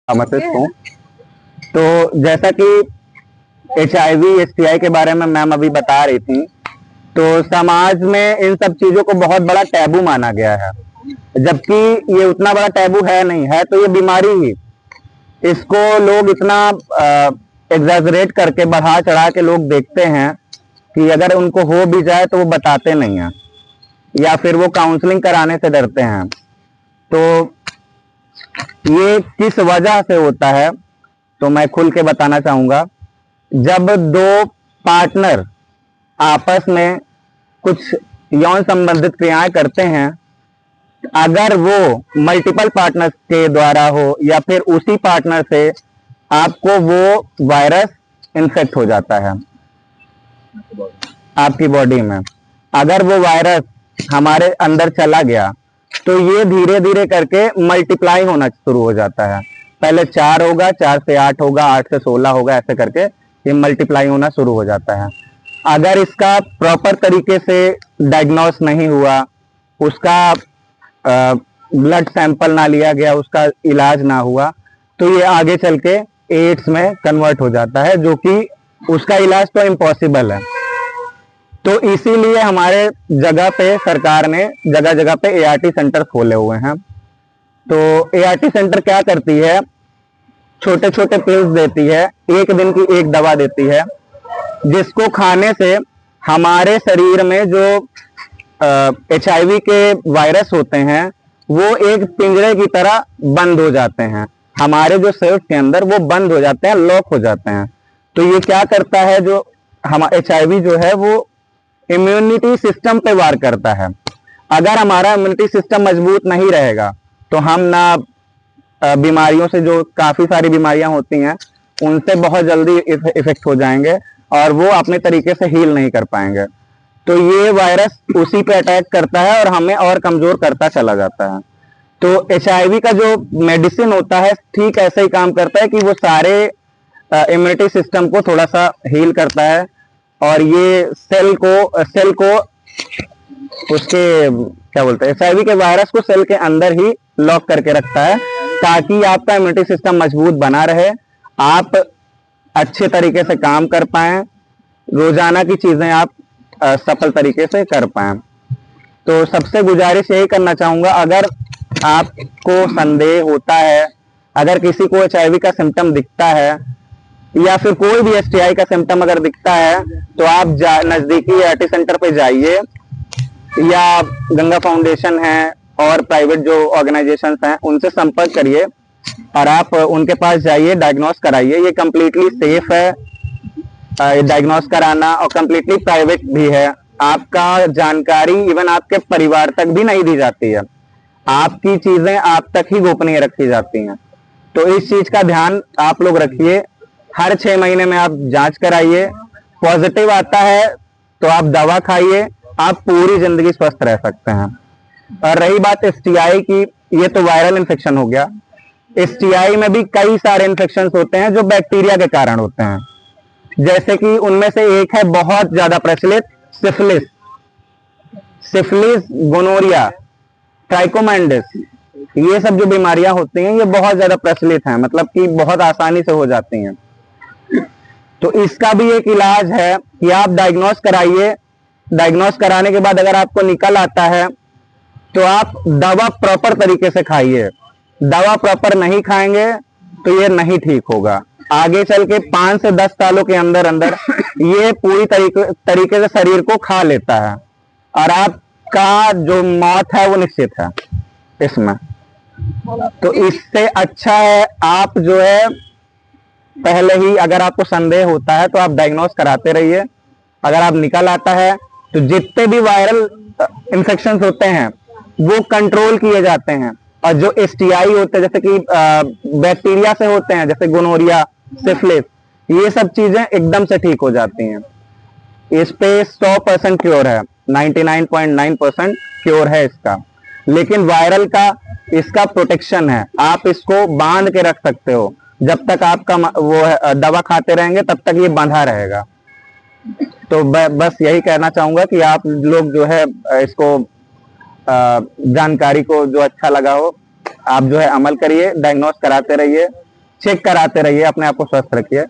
Pharmacist हूँ। तो जैसा कि HIV STI के बारे में मैम अभी बता रही थी, तो समाज में इन सब चीजों को बहुत बड़ा टैबू माना गया है, जबकि ये उतना बड़ा टैबू है नहीं है। तो ये बीमारी ही, इसको लोग इतना एग्जैजरेट करके बढ़ा चढ़ा के लोग देखते हैं कि अगर उनको हो भी जाए तो वो बताते नहीं हैं, या फिर वो काउंसलिंग कराने से डरते हैं। तो ये किस वजह से होता है तो मैं खुल के बताना चाहूंगा। जब दो पार्टनर आपस में कुछ यौन संबंधित क्रियाएं करते हैं, अगर वो मल्टीपल पार्टनर के द्वारा हो या फिर उसी पार्टनर से आपको वो वायरस इन्फेक्ट हो जाता है आपकी बॉडी में। अगर वो वायरस हमारे अंदर चला गया तो ये धीरे धीरे करके मल्टीप्लाई होना शुरू हो जाता है। पहले 4 होगा, 4 से 8 होगा, 8 से 16 होगा, ऐसे करके ये मल्टीप्लाई होना शुरू हो जाता है। अगर इसका प्रॉपर तरीके से डायग्नोस नहीं हुआ, उसका ब्लड सैंपल ना लिया गया, उसका इलाज ना हुआ, तो ये आगे चल के एड्स में कन्वर्ट हो जाता है, जो कि उसका इलाज तो इम्पॉसिबल है। तो इसीलिए हमारे जगह पे सरकार ने जगह जगह पे ART सेंटर खोले हुए हैं। तो ART सेंटर क्या करती है, छोटे छोटे पिल्स देती है, एक दिन की एक दवा देती है, जिसको खाने से हमारे शरीर में जो HIV के वायरस होते हैं वो एक पिंजरे की तरह बंद हो जाते हैं, हमारे जो सेल्स के अंदर वो बंद हो जाते हैं, लॉक हो जाते हैं। तो ये क्या करता है, जो हम HIV जो है वो इम्यूनिटी सिस्टम पे वार करता है। अगर हमारा इम्यूनिटी सिस्टम मजबूत नहीं रहेगा तो हम ना बीमारियों से, जो काफी सारी बीमारियां होती हैं, उनसे बहुत जल्दी इफेक्ट हो जाएंगे और वो अपने तरीके से हील नहीं कर पाएंगे। तो ये वायरस उसी पे अटैक करता है और हमें और कमजोर करता चला जाता है। तो HIV का जो मेडिसिन होता है ठीक ऐसे ही काम करता है कि वो सारे इम्यूनिटी सिस्टम को थोड़ा सा हील करता है और ये सेल को उसके क्या बोलते हैं, HIV के वायरस को सेल के अंदर ही लॉक करके रखता है, ताकि आपका इम्यूनिटी सिस्टम मजबूत बना रहे, आप अच्छे तरीके से काम कर पाएं, रोजाना की चीजें आप सफल तरीके से कर पाएं। तो सबसे गुजारिश यही करना चाहूंगा, अगर आपको संदेह होता है, अगर किसी को HIV का सिम्टम दिखता है या फिर कोई भी STI का सिम्टम अगर दिखता है, तो आप नजदीकी ART सेंटर पे जाइए, या गंगा फाउंडेशन है और प्राइवेट जो ऑर्गेनाइजेशंस हैं उनसे संपर्क करिए और आप उनके पास जाइए, डायग्नोस कराइए। ये कंप्लीटली सेफ है डायग्नोस कराना, और कंप्लीटली प्राइवेट भी है। आपका जानकारी इवन आपके परिवार तक भी नहीं दी जाती है, आपकी चीजें आप तक ही गोपनीय रखी जाती हैं। तो इस चीज का ध्यान आप लोग रखिए। हर 6 महीने में आप जांच कराइए, पॉजिटिव आता है तो आप दवा खाइए, आप पूरी जिंदगी स्वस्थ रह सकते हैं। और रही बात STI की, ये तो वायरल इन्फेक्शन हो गया। STI में भी कई सारे इन्फेक्शन होते हैं जो बैक्टीरिया के कारण होते हैं, जैसे कि उनमें से एक है बहुत ज्यादा प्रचलित सिफिलिस, गोनोरिया, ट्राइकोमैंडिस। ये सब जो बीमारियां होती हैं ये बहुत ज्यादा प्रचलित हैं, मतलब कि बहुत आसानी से हो जाती हैं। तो इसका भी एक इलाज है कि आप डायग्नोस कराइए, डायग्नोस कराने के बाद अगर आपको निकल आता है तो आप दवा प्रॉपर तरीके से खाइए। दवा प्रॉपर नहीं खाएंगे तो ये नहीं ठीक होगा। आगे चल के 5 से 10 सालों के अंदर अंदर ये पूरी तरीके से शरीर को खा लेता है और आपका जो मौत है वो निश्चित है इसमें। तो इससे अच्छा है आप जो है पहले ही, अगर आपको संदेह होता है तो आप डायग्नोस कराते रहिए। अगर आप निकल आता है तो जितने भी वायरल इन्फेक्शंस होते हैं वो कंट्रोल किए जाते हैं, और जो STI होते हैं जैसे कि बैक्टीरिया से होते हैं, जैसे गोनोरिया, सिफिलिस, ये सब चीजें एकदम से ठीक हो जाती हैं। इस पे 100% क्योर है, 99.9% क्योर है इसका। लेकिन वायरल का इसका प्रोटेक्शन है, आप इसको बांध के रख सकते हो, जब तक आपका वो दवा खाते रहेंगे तब तक ये बंधा रहेगा। तो बस यही कहना चाहूंगा कि आप लोग जो है इसको जानकारी को जो अच्छा लगा हो आप जो है अमल करिए, डायग्नोस कराते रहिए चेक कराते रहिए, अपने आप को स्वस्थ रखिए।